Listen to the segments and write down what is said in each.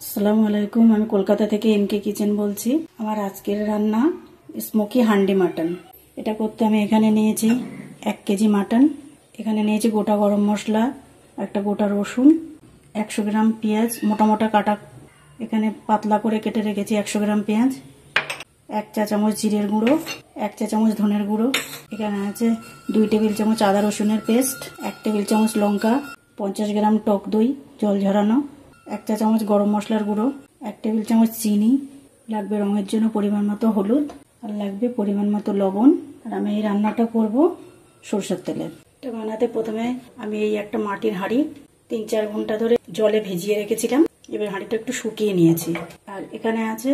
আসসালামু আলাইকুম। আমি কলকাতা থেকে এনকে কিচেন বলছি। আমার আজকের রান্না স্মোকি হান্ডি মাটন। এটা করতে আমি এখানে নিয়েছি 1 কেজি মাটন, এখানে নিয়েছি গোটা গরম মশলা, একটা গোটা রসুন, 100 গ্রাম পেঁয়াজ মোটা মোটা কাটা, এখানে পাতলা করে কেটে রেখেছি 100 গ্রাম পেঁয়াজ, 1 চা চামচ জিরের গুঁড়ো, 1 চা চামচ ধনের গুঁড়ো, এখানে আছে 2 টেবিল চামচ আদা রসুনের পেস্ট, 1 টেবিল চামচ লঙ্কা, 50 গ্রাম টক দই জল ঝরানো, 1 চা চামচ গরম মশলার গুঁড়ো, 1 টেবিল চামচ চিনি, লাগবে রঙের জন্য পরিমাণ মতো হলুদ, আর লাগবে পরিমাণ মতো লবণ। আর আমি এই রান্নাটা করব সরষের তেলে। এটা বানাতে প্রথমে আমি এই একটা মাটির হাঁড়ি 3-4 ঘন্টা ধরে জলে ভিজিয়ে রেখেছিলাম। এবার হাঁড়িটা একটু শুকিয়ে নিয়েছি। আর এখানে আছে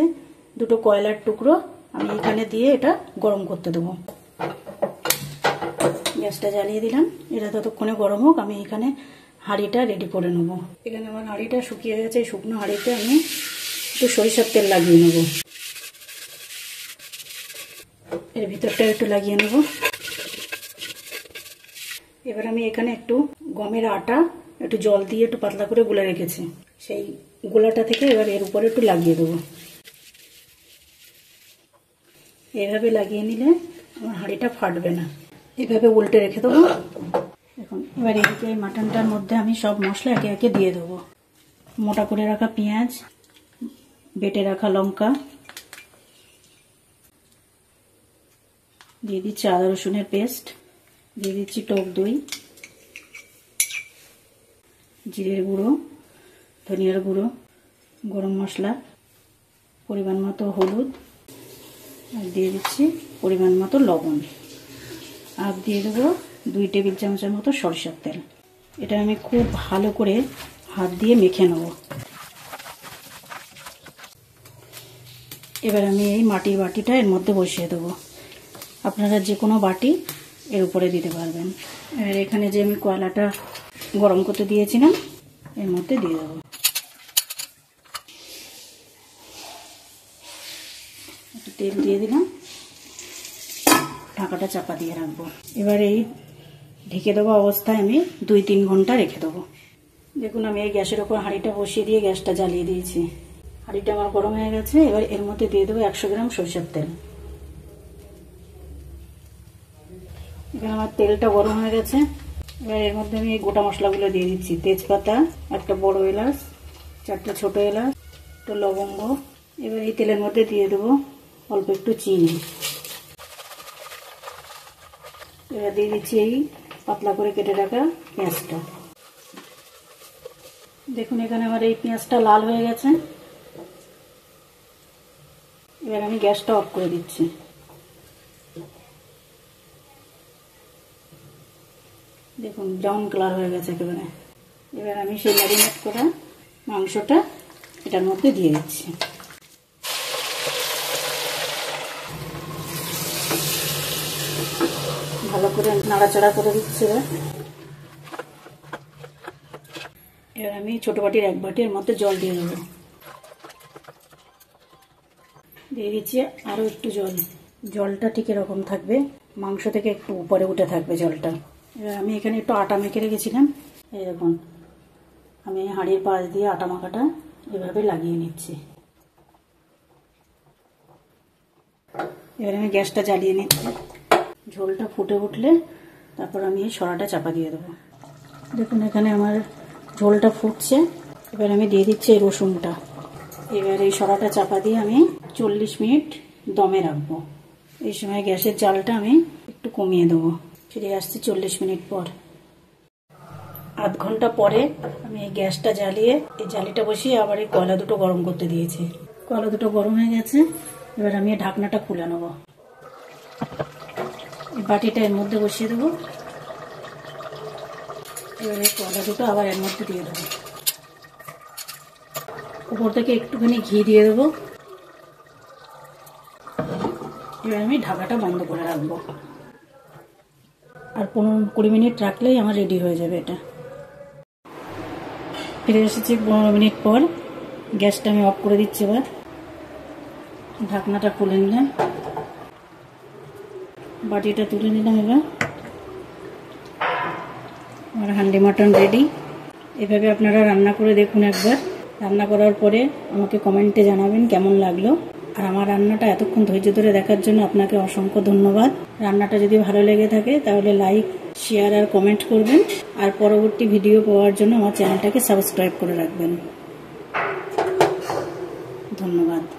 2টো কয়লার টুকরো, আমি এখানে দিয়ে এটা গরম করতে দেবো। গ্যাসটা জ্বালিয়ে দিলাম, এটা ততক্ষণে গরম হোক, আমি এখানে হাঁড়িটা রেডি করে নেবো। এখানে আমার হাঁড়িটা শুকিয়ে গেছে। শুকনো হাঁড়িতে আমি একটু সরিষার তেল লাগিয়ে নেব, এর ভিতরটা একটু লাগিয়ে নেব। এবার আমি এখানে একটু গমের আটা একটু জল দিয়ে একটু পাতলা করে গুলে রেখেছি, সেই গোলাটা থেকে এবার এর উপরে একটু লাগিয়ে দেবো। এভাবে লাগিয়ে নিলে আমার হাঁড়িটা ফাটবে না। এভাবে উল্টে রেখে দেবো। এখন এবার এদিকে এই মাটনটার মধ্যে আমি সব মশলা একে একে দিয়ে দেবো। মোটা করে রাখা পেঁয়াজ, বেটে রাখা লঙ্কা, দিয়ে দিচ্ছি আদা রসুনের পেস্ট, দিয়ে দিচ্ছি টক দই, জিরের গুঁড়ো, ধনিয়ার গুঁড়ো, গরম মশলা, পরিমাণ মতো হলুদ, আর দিয়ে দিচ্ছি পরিমাণ মতো লবণ, আর দিয়ে দেবো 2 টেবিল চামচের মতো সরষের তেল। এটা আমি খুব ভালো করে হাত দিয়ে মেখে নেব। এবার আমি এই মাটির বাটিটা এর মধ্যে বসিয়ে দেবো। আপনারা যে কোনো বাটি এর উপরে দিতে পারবেন। আর এখানে যে আমি কয়লাটা গরম করতে দিয়েছিলাম এর মধ্যে দিয়ে দেবো। একটু তেল দিয়ে দিলাম, ঢাকাটা চাপা দিয়ে রাখবো। এবার এই ঢেকে দেওয়া অবস্থায় আমি 2-3 ঘন্টা রেখে দেবো। দেখুন আমি এই গ্যাসের ওপর হাঁড়িটা বসিয়ে দিয়ে গ্যাসটা জ্বালিয়ে দিয়েছি। হাঁড়িটা আমার গরম হয়ে গেছে। এবার এর মধ্যে দিয়ে দেবো 100 গ্রাম সরষের তেল। এখানে আমার তেলটা গরম হয়ে গেছে। এবার এর মধ্যে আমি এই গোটা মশলাগুলো দিয়ে দিচ্ছি। তেজপাতা, একটা বড় এলাচ, 4টে ছোট এলাচ, একটু লবঙ্গ। এবার এই তেলের মধ্যে দিয়ে দেবো অল্প একটু চিনি। এবার দিয়ে দিচ্ছি এই পাতলা করে কেটে রাখা পেঁয়াজটা। দেখুন এখানে আমার এই পেঁয়াজটা লাল হয়ে গেছে। এবার আমি গ্যাসটা অফ করে দিচ্ছি। দেখুন ব্রাউন কালার হয়ে গেছে একেবারে। এবার আমি সেই ম্যারিনেট করা মাংসটা এটার মধ্যে দিয়ে দিচ্ছি। ভালো করে নাড়াচাড়া করে দিচ্ছি। এবার আমি ছোট বাটির 1 বাটির মধ্যে জল দিয়ে দেবো। দিয়ে দিচ্ছি আরও একটু জল। জলটা ঠিক এরকম থাকবে, মাংস থেকে একটু উপরে উঠে থাকবে জলটা। এবার আমি এখানে একটু আটা মেখে রেখেছিলাম, এই দেখুন আমি হাঁড়ির পাশ দিয়ে আটা মাখাটা এভাবে লাগিয়ে নিচ্ছি। এবার আমি গ্যাসটা জ্বালিয়ে নিচ্ছি। ঝোলটা ফুটে উঠলে তারপর আমি এই সরাটা চাপা দিয়ে দেবো। দেখুন এখানে আমার ঝোলটা ফুটছে। এবার আমি দিয়ে দিচ্ছি এই রসুনটা। এবার এই সরাটা চাপা দিয়ে আমি 40 মিনিট দমে রাখবো। এই সময় গ্যাসের জালটা আমি একটু কমিয়ে দেবো। ফিরে আসছি 40 মিনিট পর। আধ ঘন্টা পরে আমি এই গ্যাসটা জ্বালিয়ে এই জালিটা বসিয়ে আবার এই কয়লা দুটো গরম করতে দিয়েছি। কয়লা দুটো গরম হয়ে গেছে। এবার আমি এই ঢাকনাটা খুলে নেব। এই বাটিটা এর মধ্যে বসিয়ে দেবো। এবার এই কয়লা দুটো আবার এর মধ্যে দিয়ে দেবো। উপর থেকে একটুখানি ঘি দিয়ে দেবো। এবার আমি ঢাকাটা বন্ধ করে রাখবো। আর 15-20 মিনিট রাখলেই আমার রেডি হয়ে যাবে এটা। ফিরে এসেছি 15 মিনিট পর। গ্যাসটা আমি অফ করে দিচ্ছি। এবার ঢাকনাটা খুলে নিলাম, বাটিটা তুলে নিলাম। এবার আমার হান্ডি মাটন রেডি। এভাবে আপনারা রান্না করে দেখুন একবার। রান্না করার পরে আমাকে কমেন্টে জানাবেন কেমন লাগলো। আর আমার রান্নাটা এতক্ষণ ধৈর্য ধরে দেখার জন্য আপনাকে অসংখ্য ধন্যবাদ। রান্নাটা যদি ভালো লেগে থাকে তাহলে লাইক, শেয়ার আর কমেন্ট করবেন। আর পরবর্তী ভিডিও পাওয়ার জন্য আমার চ্যানেলটাকে সাবস্ক্রাইব করে রাখবেন। ধন্যবাদ।